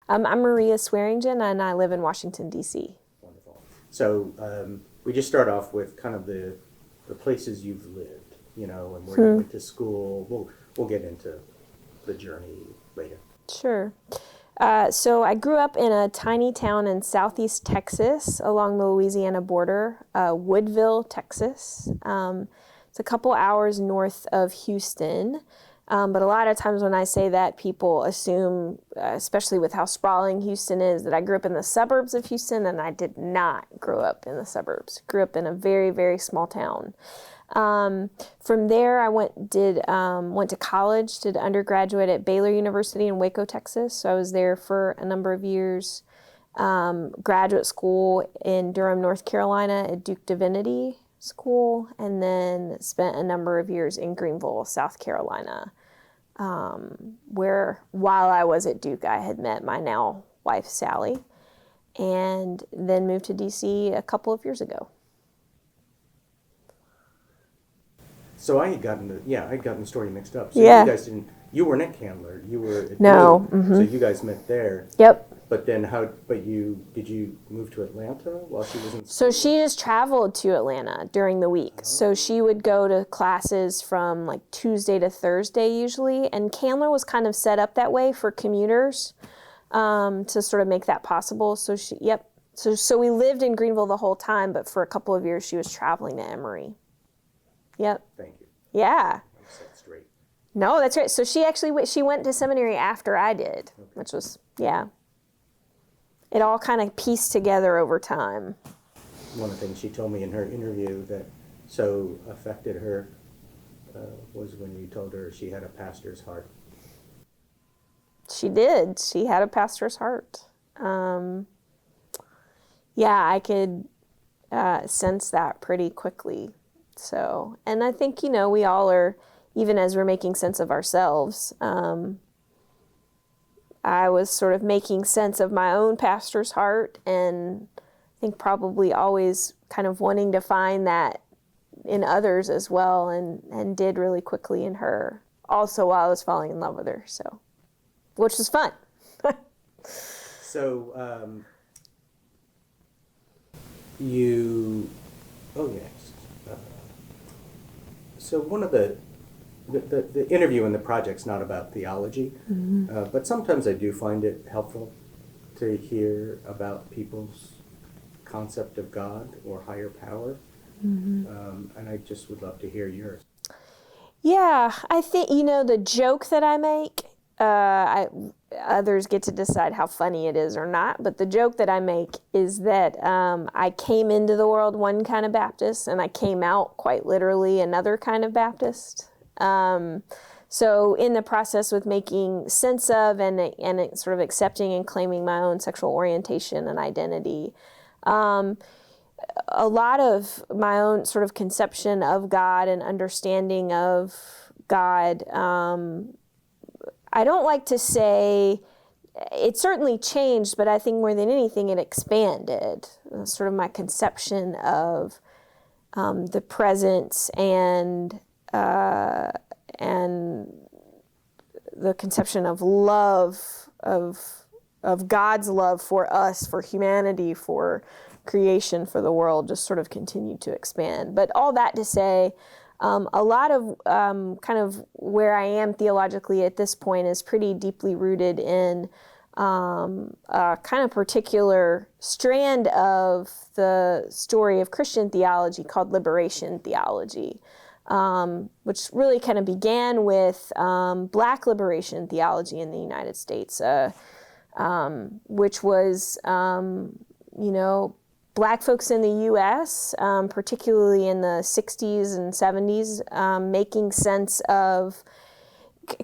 I'm Maria Swearingen, and I live in Washington, D.C. Wonderful. So we just start off with kind of the places you've lived, and where you went to school. We'll get into the journey later. Sure. So I grew up in a tiny town in southeast Texas along the Louisiana border, Woodville, Texas. It's a couple hours north of Houston. But a lot of times when I say that, people assume, especially with how sprawling Houston is, that I grew up in the suburbs of Houston, and I did not grow up in the suburbs. Grew up in a very, very small town. From there, I went to college, did undergraduate at Baylor University in Waco, Texas. So I was there for a number of years. Graduate school in Durham, North Carolina at Duke Divinity School, and then spent a number of years in Greenville, South Carolina, where while I was at Duke, I had met my now wife, Sally, and then moved to DC a couple of years ago. So I had gotten the story mixed up. So Yeah. you weren't at Candler, you were at No. Duke, so you guys met there. Yep. But then did you move to Atlanta while she was in school? So she just traveled to Atlanta during the week. So she would go to classes from like Tuesday to Thursday usually, and Candler was kind of set up that way for commuters to sort of make that possible. So So we lived in Greenville the whole time, but for a couple of years she was traveling to Emory. Yep. Thank you. Yeah. I set straight. No, that's right. So she went to seminary after I did, which was, yeah. It all kind of pieced together over time. One of the things she told me in her interview that so affected her was when you told her she had a pastor's heart. She did. She had a pastor's heart. Yeah, I could sense that pretty quickly. So, and I think, we all are, even as we're making sense of ourselves, I was sort of making sense of my own pastor's heart, and I think probably always kind of wanting to find that in others as well, and did really quickly in her, also while I was falling in love with her, so, which was fun. So, so one of the interview and the project's not about theology, but sometimes I do find it helpful to hear about people's concept of God or higher power, and I just would love to hear yours. Yeah, I think, the joke that I make, others get to decide how funny it is or not, but the joke that I make is that I came into the world one kind of Baptist, and I came out quite literally another kind of Baptist. So in the process with making sense of and sort of accepting and claiming my own sexual orientation and identity, a lot of my own sort of conception of God and understanding of God, I don't like to say it certainly changed, but I think more than anything it expanded. Sort of my conception of the presence and the conception of love, of God's love for us, for humanity, for creation, for the world, just sort of continued to expand. But all that to say, a lot of kind of where I am theologically at this point is pretty deeply rooted in a kind of particular strand of the story of Christian theology called liberation theology, which really kind of began with Black liberation theology in the United States, which was, Black folks in the U.S., particularly in the 60s and 70s, making sense of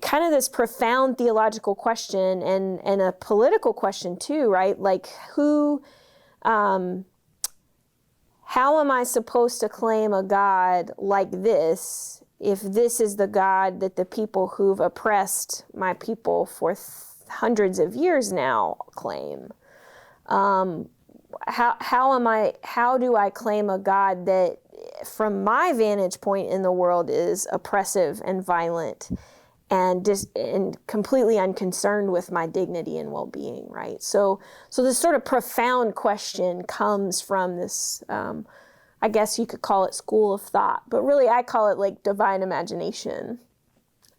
kind of this profound theological question and a political question too, right? Like how am I supposed to claim a God like this if this is the God that the people who've oppressed my people for hundreds of years now claim? How do I claim a God that from my vantage point in the world is oppressive and violent and completely unconcerned with my dignity and well-being, right? So this sort of profound question comes from this, I guess you could call it school of thought, but really I call it like divine imagination.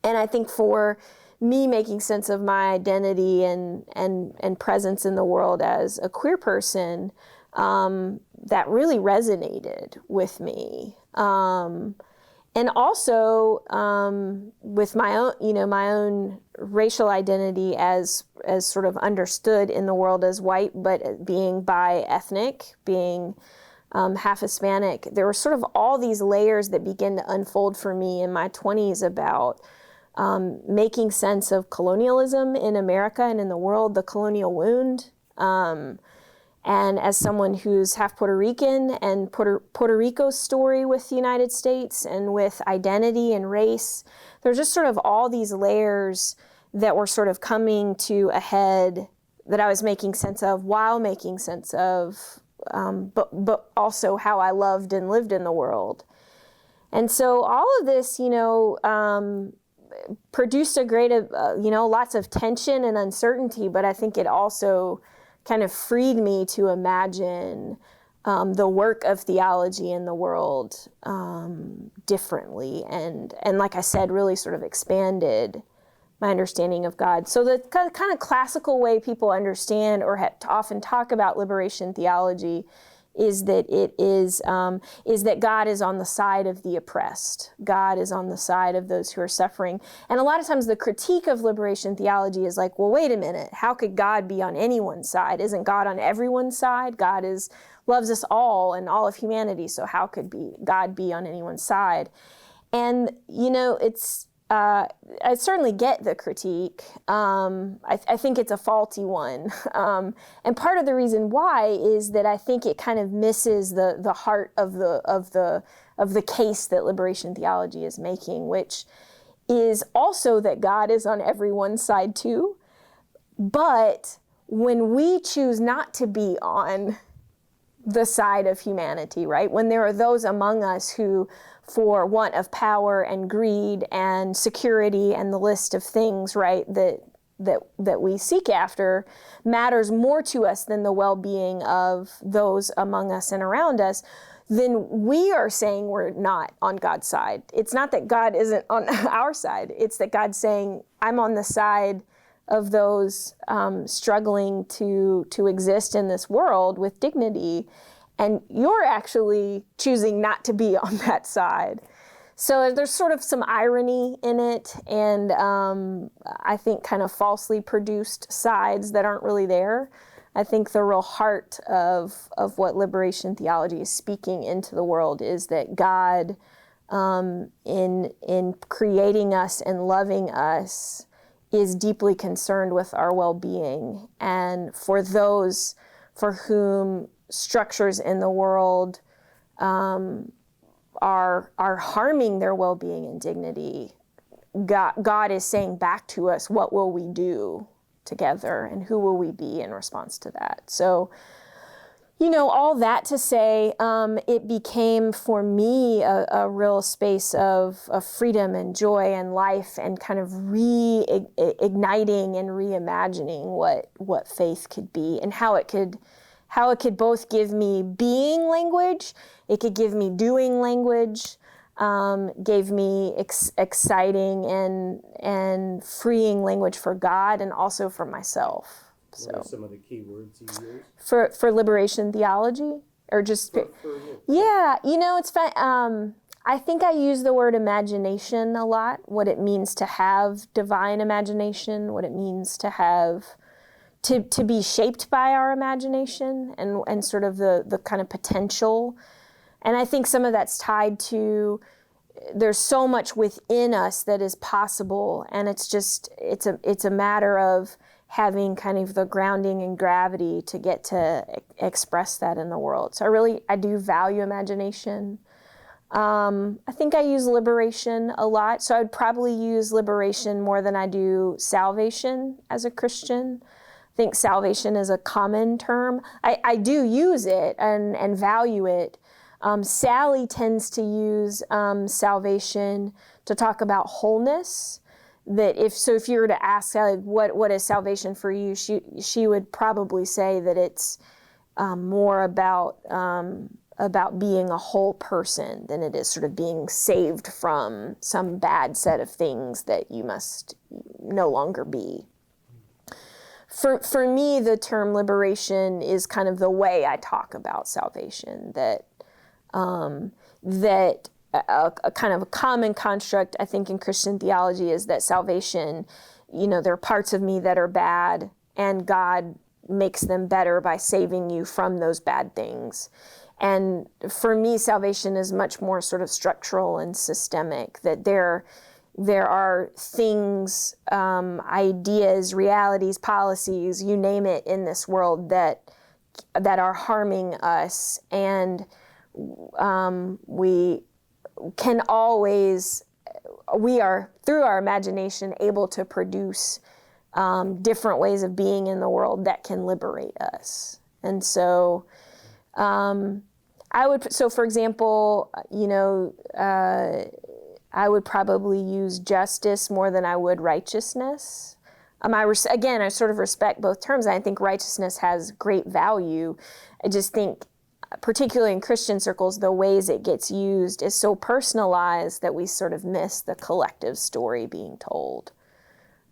And I think for me, making sense of my identity and presence in the world as a queer person, that really resonated with me. And also with my own racial identity as sort of understood in the world as white, but being bi-ethnic, being half Hispanic, there were sort of all these layers that began to unfold for me in my 20s about making sense of colonialism in America and in the world, the colonial wound. And as someone who's half Puerto Rican, and Puerto Rico's story with the United States and with identity and race, there's just sort of all these layers that were sort of coming to a head that I was making sense of while making sense of, but also how I loved and lived in the world. And so all of this, produced a great, lots of tension and uncertainty, but I think it also kind of freed me to imagine the work of theology in the world differently. And like I said, really sort of expanded my understanding of God. So the kind of classical way people understand or often talk about liberation theology is that that God is on the side of the oppressed. God is on the side of those who are suffering. And a lot of times the critique of liberation theology is like, well, wait a minute, how could God be on anyone's side? Isn't God on everyone's side? God loves us all and all of humanity, so how could God be on anyone's side? And, I certainly get the critique. I think it's a faulty one. And part of the reason why is that I think it kind of misses the heart of the case that liberation theology is making, which is also that God is on everyone's side too. But when we choose not to be on the side of humanity, right? When there are those among us who, for want of power and greed and security and the list of things, right, that we seek after, matters more to us than the well-being of those among us and around us, then we are saying we're not on God's side. It's not that God isn't on our side. It's that God's saying, I'm on the side of those struggling to exist in this world with dignity, and you're actually choosing not to be on that side. So there's sort of some irony in it, and I think kind of falsely produced sides that aren't really there. I think the real heart of what liberation theology is speaking into the world is that God, in creating us and loving us, is deeply concerned with our well-being. And for those for whom structures in the world are harming their well-being and dignity, God is saying back to us, what will we do together and who will we be in response to that? So, all that to say, it became for me a real space of freedom and joy and life, and kind of reigniting and reimagining what faith could be, and how it could both give me being language, it could give me doing language, gave me exciting and freeing language for God and also for myself. What are some of the key words you use? For liberation theology? Or just... For yeah, it's fun. I think I use the word imagination a lot, what it means to have divine imagination, what it means to have... To be shaped by our imagination and sort of the kind of potential. And I think some of that's tied to, there's so much within us that is possible, and it's a matter of having kind of the grounding and gravity to get to express that in the world. So I do value imagination. I think I use liberation a lot. So I would probably use liberation more than I do salvation as a Christian. I think salvation is a common term. I do use it and value it. Sally tends to use salvation to talk about wholeness if you were to ask Sally, what is salvation for you, she would probably say that it's more about being a whole person than it is sort of being saved from some bad set of things that you must no longer be. For me, the term liberation is kind of the way I talk about salvation, that a kind of a common construct, I think, in Christian theology is that salvation, there are parts of me that are bad, and God makes them better by saving you from those bad things. And for me, salvation is much more sort of structural and systemic, that there are things, ideas, realities, policies, you name it, in this world that are harming us, and we are, through our imagination, able to produce different ways of being in the world that can liberate us. And so for example, I would probably use justice more than I would righteousness. I sort of respect both terms. I think righteousness has great value. I just think, particularly in Christian circles, the ways it gets used is so personalized that we sort of miss the collective story being told.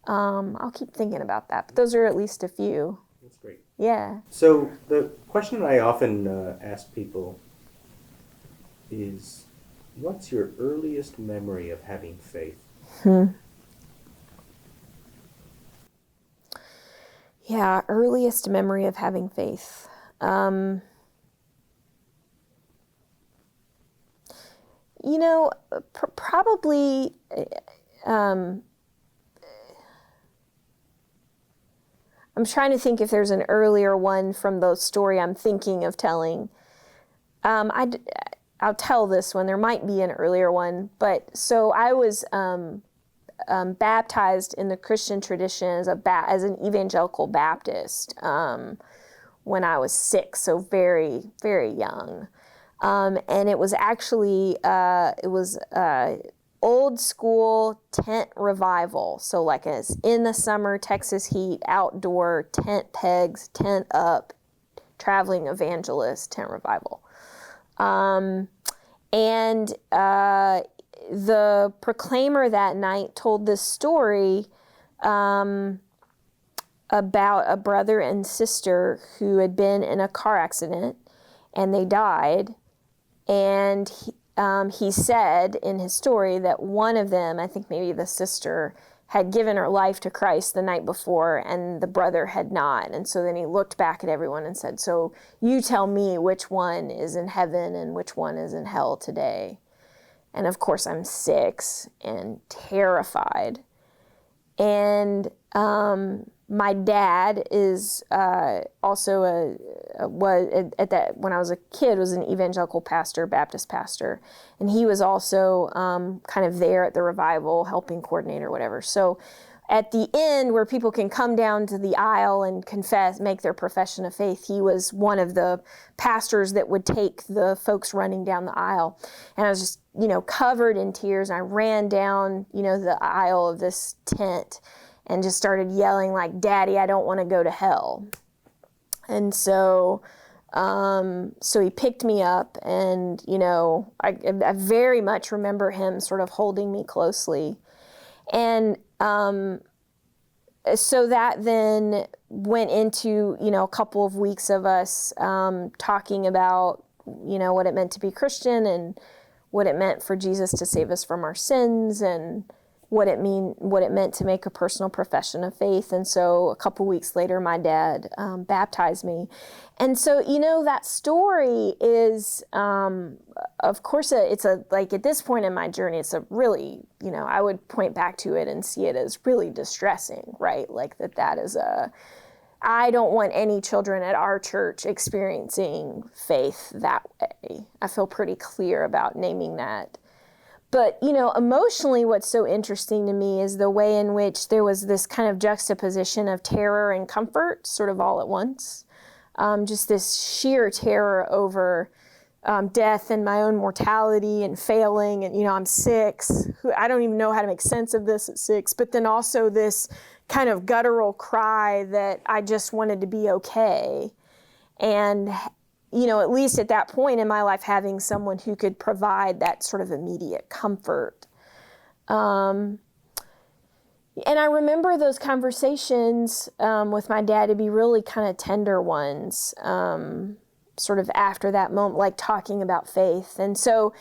I'll keep thinking about that, but those are at least a few. That's great. Yeah. So the question I often ask people is, what's your earliest memory of having faith? Yeah, earliest memory of having faith. Probably, I'm trying to think if there's an earlier one from the story I'm thinking of telling. I'll tell this one. There might be an earlier one, but so I was baptized in the Christian tradition as an evangelical Baptist when I was 6, so very, very young. And it was actually old school tent revival. So like as in the summer, Texas heat, outdoor, tent pegs, tent up, traveling evangelist, tent revival. And the proclaimer that night told this story about a brother and sister who had been in a car accident and they died. And he said in his story that one of them, I think maybe the sister, had given her life to Christ the night before and the brother had not. And so then he looked back at everyone and said, so you tell me which one is in heaven and which one is in hell today. And of course I'm 6 and terrified. And my dad is also when I was a kid, was an evangelical pastor, Baptist pastor, and he was also kind of there at the revival, helping coordinate or whatever. So at the end, where people can come down to the aisle and confess, make their profession of faith, he was one of the pastors that would take the folks running down the aisle. And I was just, covered in tears. And I ran down, the aisle of this tent and just started yelling like, "Daddy, I don't want to go to hell." And so he picked me up, and, I very much remember him sort of holding me closely. And so that then went into, a couple of weeks of us talking about, what it meant to be Christian and what it meant for Jesus to save us from our sins and what it meant to make a personal profession of faith. And so a couple weeks later, my dad baptized me. And so, that story is, of course, at this point in my journey, it's a really, I would point back to it and see it as really distressing, right? Like that is I don't want any children at our church experiencing faith that way. I feel pretty clear about naming that. But, emotionally, what's so interesting to me is the way in which there was this kind of juxtaposition of terror and comfort, sort of all at once. Just this sheer terror over death and my own mortality and failing, and I'm 6. I don't even know how to make sense of this at 6. But then also this kind of guttural cry that I just wanted to be okay, and at least at that point in my life, having someone who could provide that sort of immediate comfort. And I remember those conversations with my dad to be really kind of tender ones. Sort of after that moment, like talking about faith. And so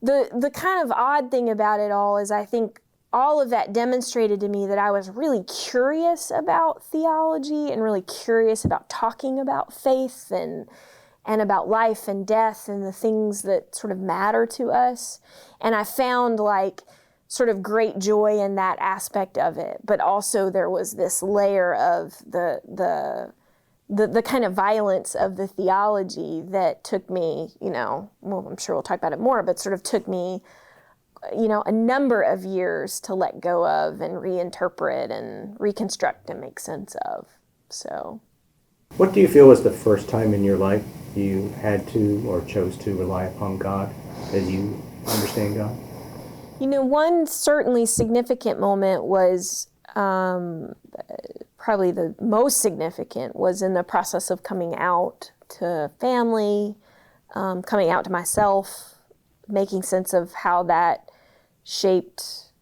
the kind of odd thing about it all is I think all of that demonstrated to me that I was really curious about theology and really curious about talking about faith and about life and death and the things that sort of matter to us. And I found like sort of great joy in that aspect of it. But also there was this layer of the kind of violence of the theology that took me, well, I'm sure we'll talk about it more, but sort of took me, a number of years to let go of and reinterpret and reconstruct and make sense of. So, what do you feel was the first time in your life you had to or chose to rely upon God as you understand God? One certainly significant moment was probably the most significant was in the process of coming out to family, coming out to myself, making sense of how that shaped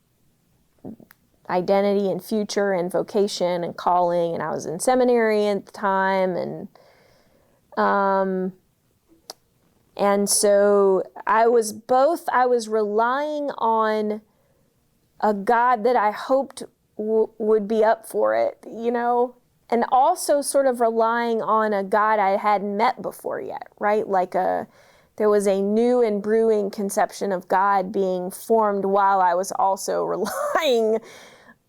identity and future and vocation and calling. And I was in seminary at the time, and so I was relying on a God that I hoped would be up for it, and also sort of relying on a God I hadn't met before yet, right? There was a new and brewing conception of God being formed while I was also relying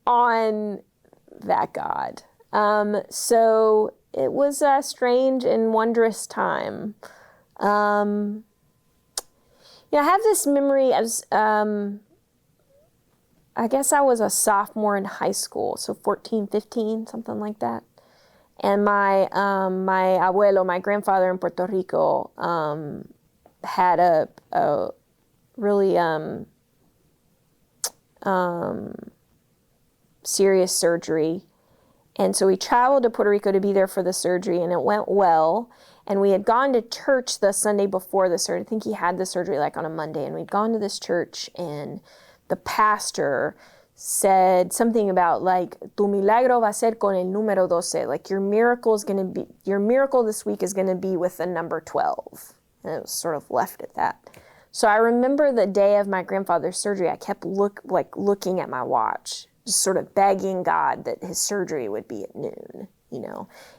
on that God. So it was a strange and wondrous time. I have this memory as, I guess I was a sophomore in high school, so 14, 15, something like that. And my abuelo, my grandfather in Puerto Rico, had a really serious surgery. And so we traveled to Puerto Rico to be there for the surgery, and it went well. And we had gone to church the Sunday before the surgery. I think he had the surgery like on a Monday. And we'd gone to this church, and the pastor said something about like, tu milagro va a ser con el número 12. Like your miracle this week is going to be with the number 12. And it was sort of left at that. So I remember the day of my grandfather's surgery, I kept looking at my watch, just sort of begging God that his surgery would be at noon,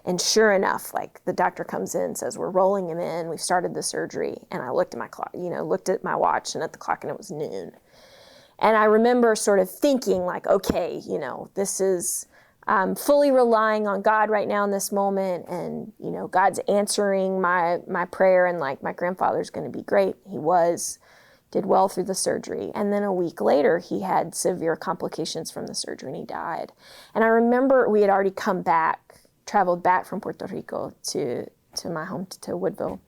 And sure enough, like the doctor comes in and says, we're rolling him in. We started the surgery. And I looked at my clock, looked at my watch and at the clock, and it was noon. And I remember sort of thinking like, okay, I'm fully relying on God right now in this moment. And, God's answering my prayer, and like my grandfather's going to be great. He did well through the surgery. And then a week later, he had severe complications from the surgery and he died. And I remember we had already traveled back from Puerto Rico to my home, to Woodville.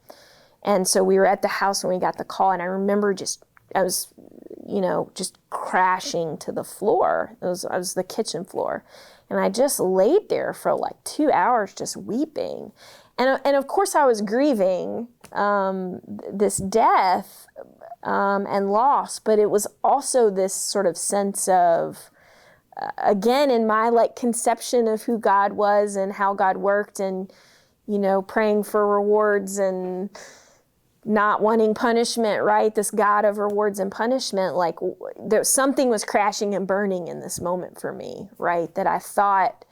And so we were at the house when we got the call, and I remember I was just crashing to the floor. I was the kitchen floor. And I just laid there for like 2 hours just weeping. And of course I was grieving this death and loss, but it was also this sort of sense of, again, in my like conception of who God was and how God worked, and, praying for rewards and not wanting punishment, right? This God of rewards and punishment, like something was crashing and burning in this moment for me, right? That I thought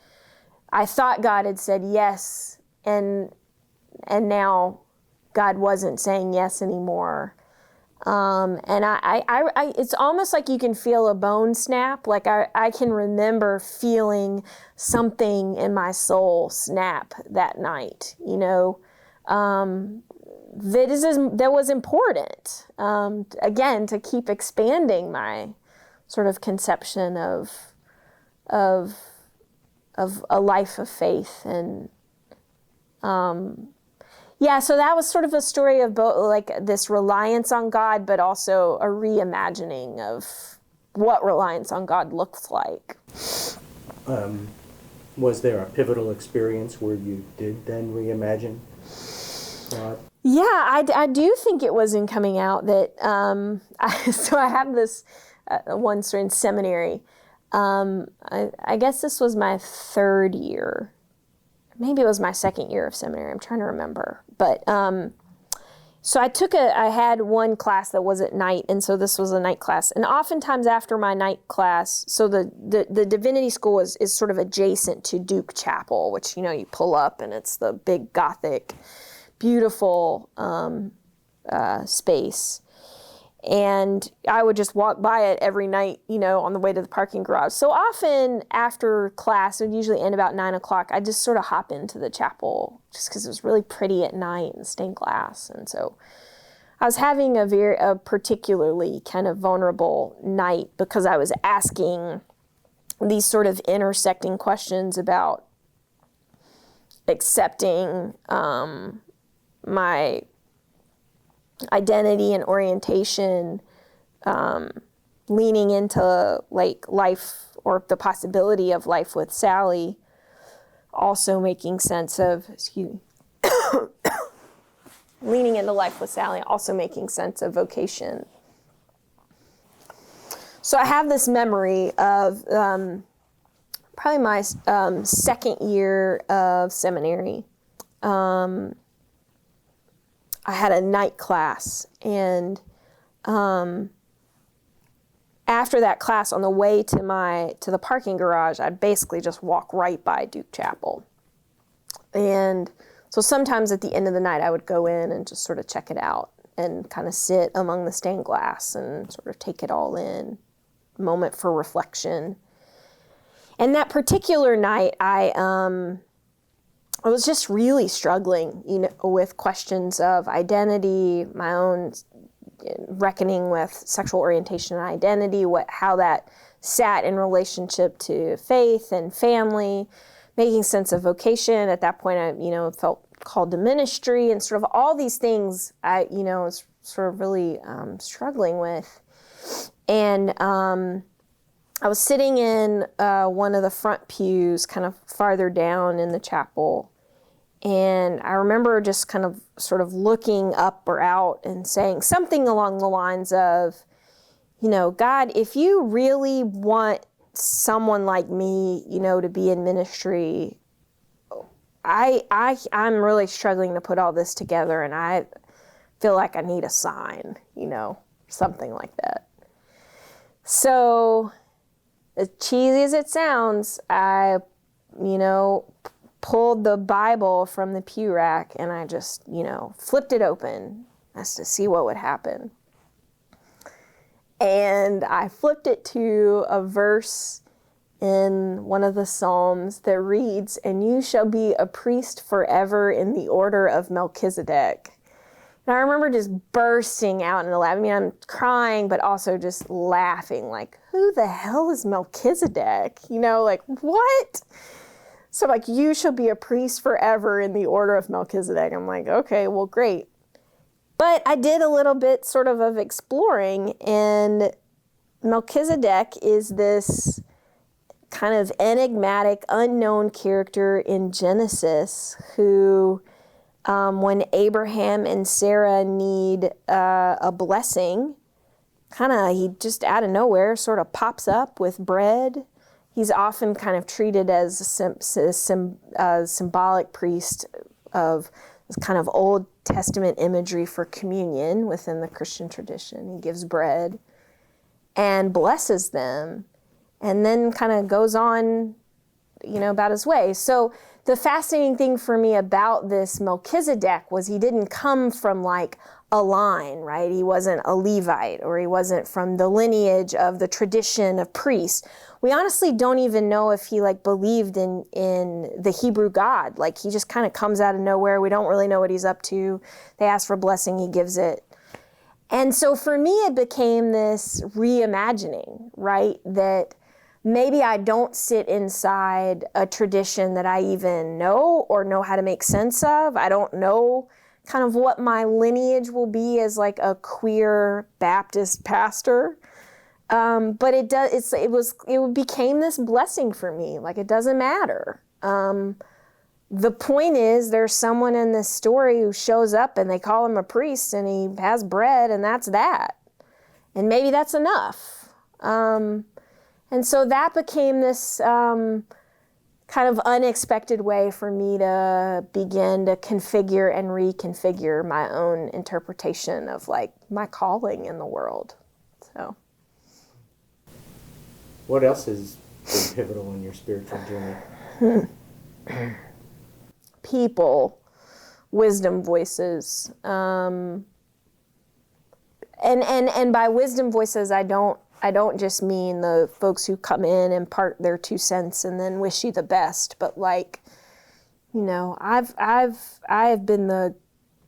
God had said yes, and now God wasn't saying yes anymore. And I it's almost like you can feel a bone snap. Like I can remember feeling something in my soul snap that night, that was important, again, to keep expanding my sort of conception of a life of faith. And Yeah, so that was sort of a story of both, like this reliance on God, but also a reimagining of what reliance on God looks like. Was there a pivotal experience where you did then reimagine God? Yeah, I do think it was in coming out that, so I have this one story in seminary. I guess this was my third year. Maybe it was my second year of seminary. I'm trying to remember. But so I had one class that was at night, and so this was a night class. And oftentimes after my night class, so the divinity school is sort of adjacent to Duke Chapel, which, you pull up and it's the big Gothic, beautiful space. And I would just walk by it every night, on the way to the parking garage. So often after class, it would usually end about 9 o'clock, I'd just sort of hop into the chapel just because it was really pretty at night and stained glass. And so I was having a particularly kind of vulnerable night because I was asking these sort of intersecting questions about accepting my identity and orientation, leaning into like life or the possibility of life with Sally, also making sense of, leaning into life with Sally, also making sense of vocation. So I have this memory of probably my second year of seminary. I had a night class, and after that class, on the way to the parking garage, I'd basically just walk right by Duke Chapel. And so sometimes at the end of the night, I would go in and just sort of check it out and kind of sit among the stained glass and sort of take it all in, moment for reflection. And that particular night, I was just really struggling, with questions of identity, my own reckoning with sexual orientation and identity, how that sat in relationship to faith and family, making sense of vocation. At that point, I, felt called to ministry, and sort of all these things I, was sort of really struggling with. And I was sitting in one of the front pews, kind of farther down in the chapel. And I remember just kind of sort of looking up or out and saying something along the lines of, God, if you really want someone like me, to be in ministry, I'm really struggling to put all this together, and I feel like I need a sign, something like that. So, as cheesy as it sounds, I, pulled the Bible from the pew rack, and I just, flipped it open as to see what would happen. And I flipped it to a verse in one of the Psalms that reads, "And you shall be a priest forever in the order of Melchizedek." And I remember just bursting out into laughing. I mean, I'm crying, but also just laughing, like, who the hell is Melchizedek? Like, what? So like, you shall be a priest forever in the order of Melchizedek. I'm like, okay, well, great. But I did a little bit sort of exploring, and Melchizedek is this kind of enigmatic, unknown character in Genesis who, when Abraham and Sarah need a blessing, he just out of nowhere sort of pops up with bread. He's often kind of treated as a symbolic priest of this kind of Old Testament imagery for communion within the Christian tradition. He gives bread and blesses them, and then kind of goes on, about his way. So the fascinating thing for me about this Melchizedek was he didn't come from like a line, right? He wasn't a Levite, or he wasn't from the lineage of the tradition of priests. We honestly don't even know if he believed in the Hebrew God. Like, he just kind of comes out of nowhere. We don't really know what he's up to. They ask for blessing, he gives it. And so for me, it became this reimagining, right? That maybe I don't sit inside a tradition that I even know or know how to make sense of. I don't know kind of what my lineage will be as like a queer Baptist pastor. But it became this blessing for me. Like, it doesn't matter. The point is, there's someone in this story who shows up and they call him a priest and he has bread, and that's that. And maybe that's enough. And so that became this kind of unexpected way for me to begin to configure and reconfigure my own interpretation of like my calling in the world. So. What else has been pivotal in your spiritual journey? People, wisdom voices, and by wisdom voices, I don't just mean the folks who come in and part their 2 cents and then wish you the best, but like, you know, I have been the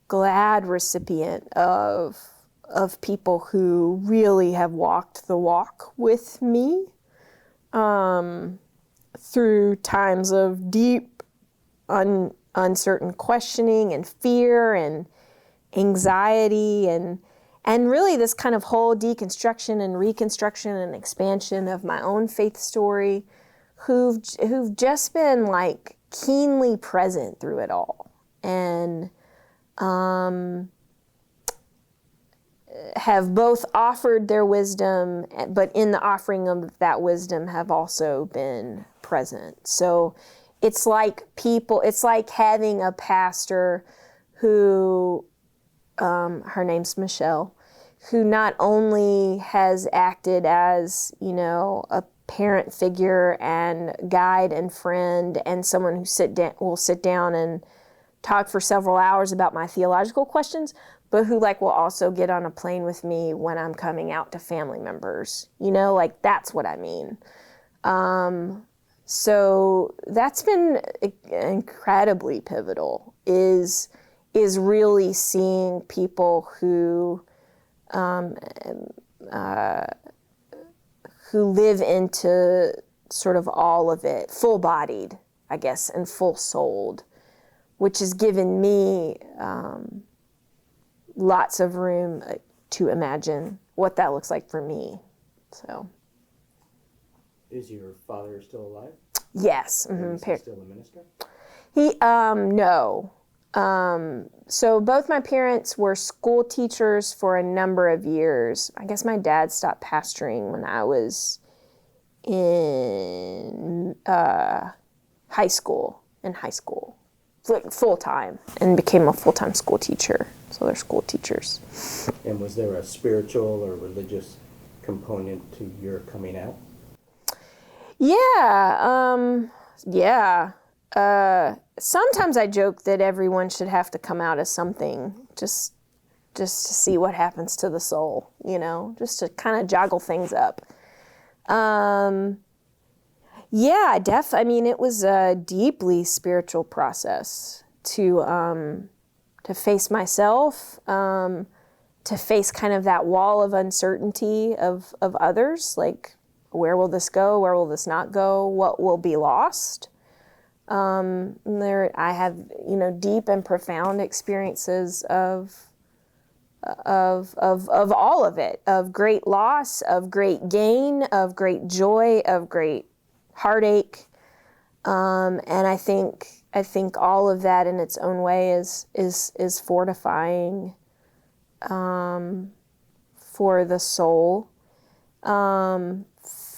glad recipient of people who really have walked the walk with me, through times of deep, uncertain questioning and fear and anxiety and really this kind of whole deconstruction and reconstruction and expansion of my own faith story, who've just been like keenly present through it all, and have both offered their wisdom, but in the offering of that wisdom have also been present. So it's like having a pastor who, her name's Michelle, who not only has acted as, you know, a parent figure and guide and friend and someone who will sit down and talk for several hours about my theological questions, but who like will also get on a plane with me when I'm coming out to family members. You know, like that's what I mean. So that's been incredibly pivotal, is really seeing people who live into sort of all of it, full-bodied, I guess, and full-souled, which has given me lots of room to imagine what that looks like for me. So. Is your father still alive? Yes. Mm-hmm. Is he still a minister? No. So both my parents were school teachers for a number of years. I guess my dad stopped pastoring when I was in high school, full time, and became a full-time school teacher. So they're school teachers. And was there a spiritual or religious component to your coming out? Yeah. Sometimes I joke that everyone should have to come out as something, just to see what happens to the soul, you know, just to kind of joggle things up. I mean, it was a deeply spiritual process to face myself, to face kind of that wall of uncertainty of others, like, where will this go? Where will this not go? What will be lost? I have, you know, deep and profound experiences of all of it, of great loss, of great gain, of great joy, of great heartache, and I think all of that in its own way is fortifying for the soul.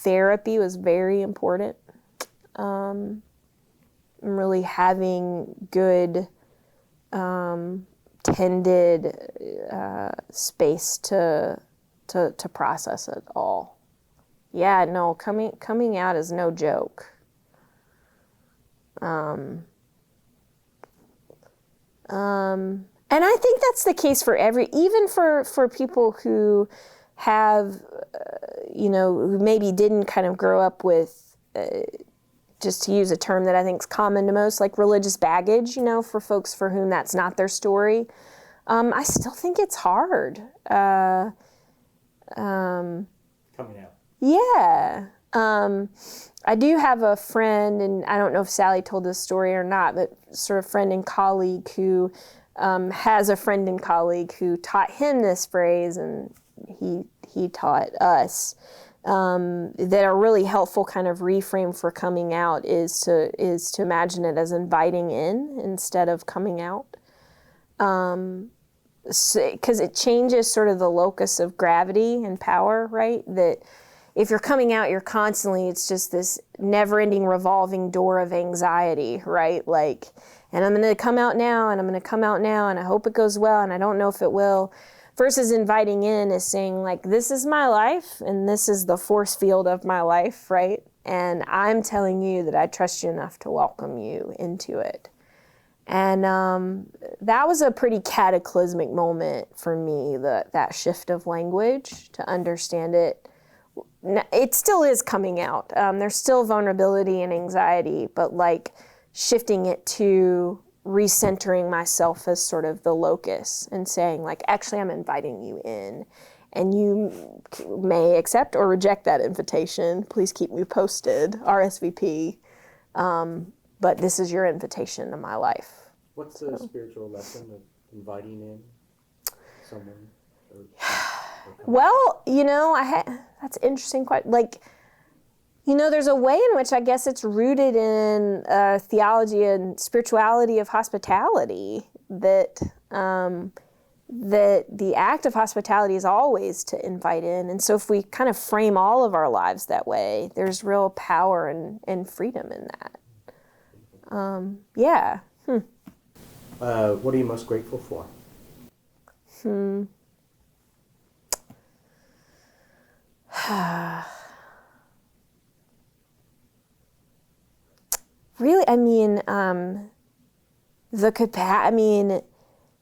Therapy was very important. Really having good, tended space to process it all. Yeah, no, coming out is no joke. And I think that's the case for even for people who have, who maybe didn't kind of grow up with, just to use a term that I think is common to most, like religious baggage, for folks for whom that's not their story. I still think it's hard. Coming out. Yeah. I do have a friend, and I don't know if Sally told this story or not, but sort of friend and colleague who has a friend and colleague who taught him this phrase, and he taught us, that are really helpful kind of reframe for coming out is to imagine it as inviting in instead of coming out. Because it changes sort of the locus of gravity and power, right? That if you're coming out, you're constantly, it's just this never-ending revolving door of anxiety, right? Like, and I'm going to come out now, and I'm going to come out now, and I hope it goes well, and I don't know if it will. Versus inviting in is saying, like, this is my life, and this is the force field of my life, right? And I'm telling you that I trust you enough to welcome you into it. And that was a pretty cataclysmic moment for me, that shift of language, to understand it. It still is coming out. There's still vulnerability and anxiety, but like shifting it to recentering myself as sort of the locus and saying, like, actually, I'm inviting you in, and you may accept or reject that invitation. Please keep me posted, RSVP. But this is your invitation to my life. What's the spiritual lesson of inviting in someone? Well, that's interesting. Like, there's a way in which I guess it's rooted in theology and spirituality of hospitality, that the act of hospitality is always to invite in. And so if we kind of frame all of our lives that way, there's real power and freedom in that. Yeah. What are you most grateful for? Really,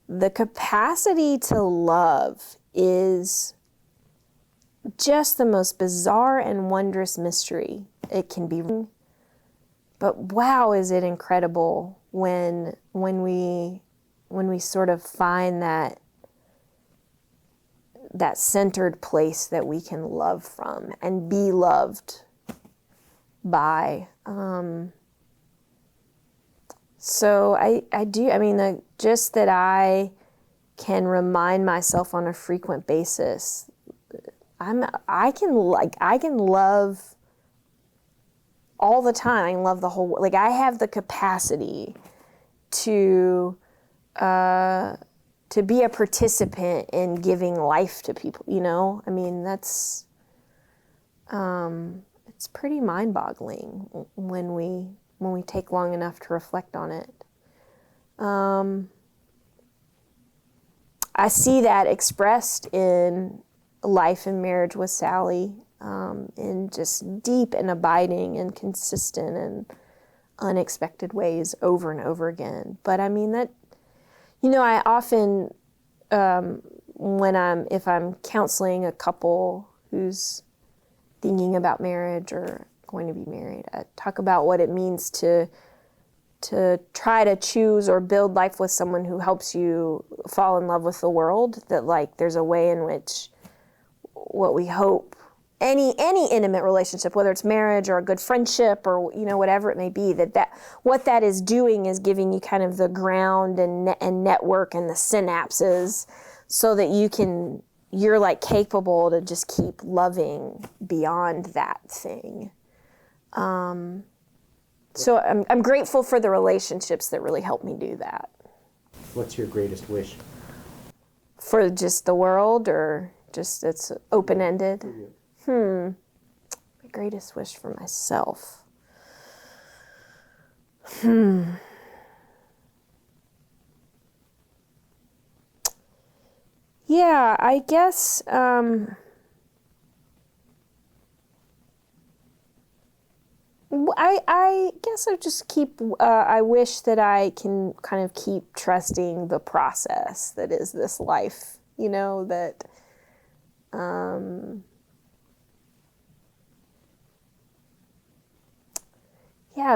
the capacity to love is just the most bizarre and wondrous mystery it can be. But wow, is it incredible when we sort of find that centered place that we can love from and be loved by. So I do, just that I can remind myself on a frequent basis, I can love all the time. I can love the whole, like, I have the capacity to be a participant in giving life to people, that's, it's pretty mind-boggling when we take long enough to reflect on it. I see that expressed in life and marriage with Sally, in just deep and abiding and consistent and unexpected ways over and over again. But I often, if I'm counseling a couple who's thinking about marriage or going to be married, I talk about what it means to try to choose or build life with someone who helps you fall in love with the world, that like there's a way in which what we hope, any intimate relationship, whether it's marriage or a good friendship or whatever it may be, that what that is doing is giving you kind of the ground and network and the synapses so that you're like capable to just keep loving beyond that thing. So I'm grateful for the relationships that really help me do that. What's your greatest wish? For just the world, or just it's open-ended? My greatest wish for myself. Yeah, I guess, I guess I just I wish that I can kind of keep trusting the process that is this life, that,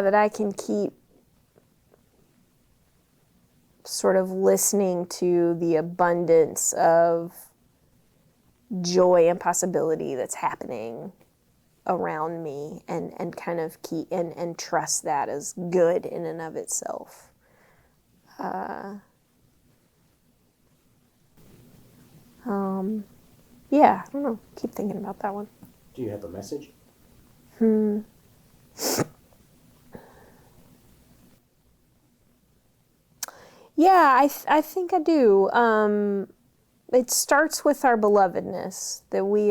that I can keep sort of listening to the abundance of joy and possibility that's happening around me, and kind of keep and trust that as good in and of itself. Yeah, I don't know. Keep thinking about that one. Do you have a message? Yeah, I think I do. It starts with our belovedness, that we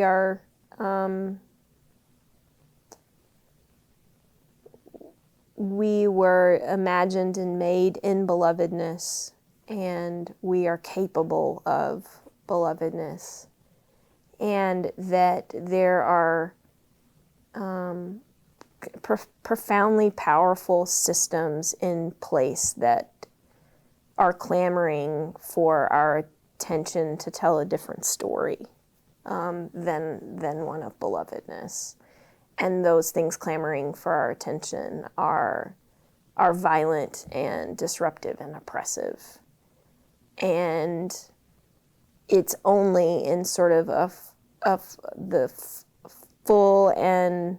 were imagined and made in belovedness, and we are capable of belovedness, and that there are profoundly powerful systems in place that are clamoring for our attention to tell a different story than one of belovedness. And those things clamoring for our attention are violent and disruptive and oppressive. And it's only in sort of the full and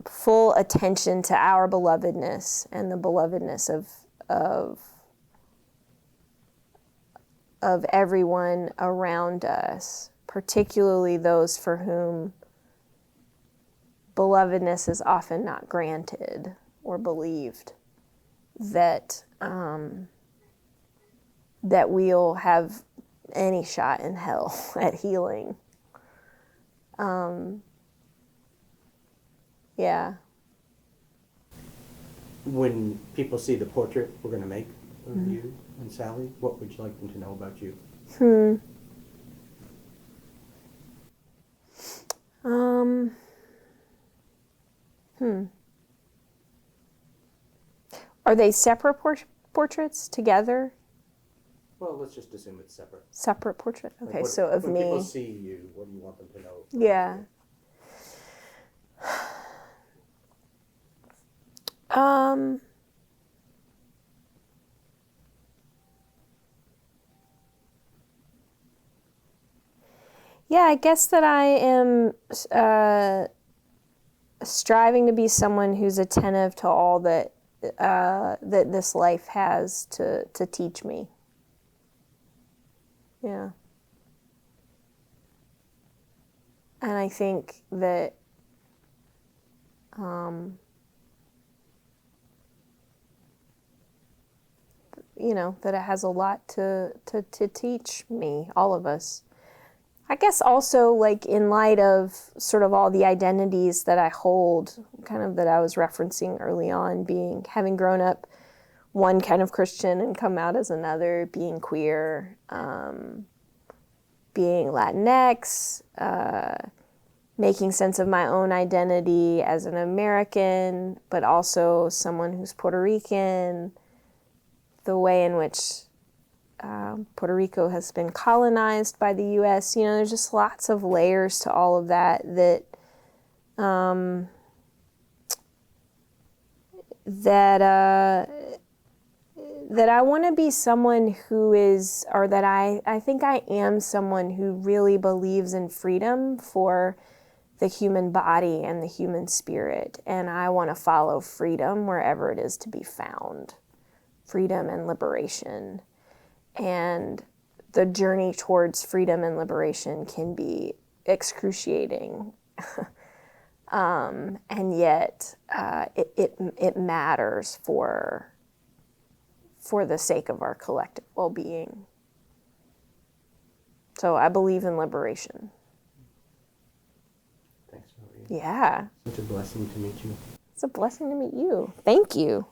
full attention to our belovedness and the belovedness of everyone around us, particularly those for whom belovedness is often not granted or believed, that that we'll have any shot in hell at healing. Yeah. When people see the portrait we're going to make of you and Sally, what would you like them to know about you? Are they separate portraits together? Well, let's just assume it's separate. Separate portrait? Like Okay, so of when me. When people see you, what do you want them to know? Yeah. Yeah, I guess that I am striving to be someone who's attentive to all that that this life has to teach me. Yeah. And I think that that it has a lot to teach me, all of us. I guess also, like, in light of sort of all the identities that I hold, kind of that I was referencing early on, having grown up one kind of Christian and come out as another, being queer, being Latinx, making sense of my own identity as an American, but also someone who's Puerto Rican, the way in which Puerto Rico has been colonized by the U.S. There's just lots of layers to all of that that I want to be someone who is, or that I think I am someone who really believes in freedom for the human body and the human spirit. And I want to follow freedom wherever it is to be found. Freedom and liberation. And the journey towards freedom and liberation can be excruciating. And yet it matters for the sake of our collective well-being. So I believe in liberation. Thanks, Maria. Yeah. Such a blessing to meet you. It's a blessing to meet you. Thank you.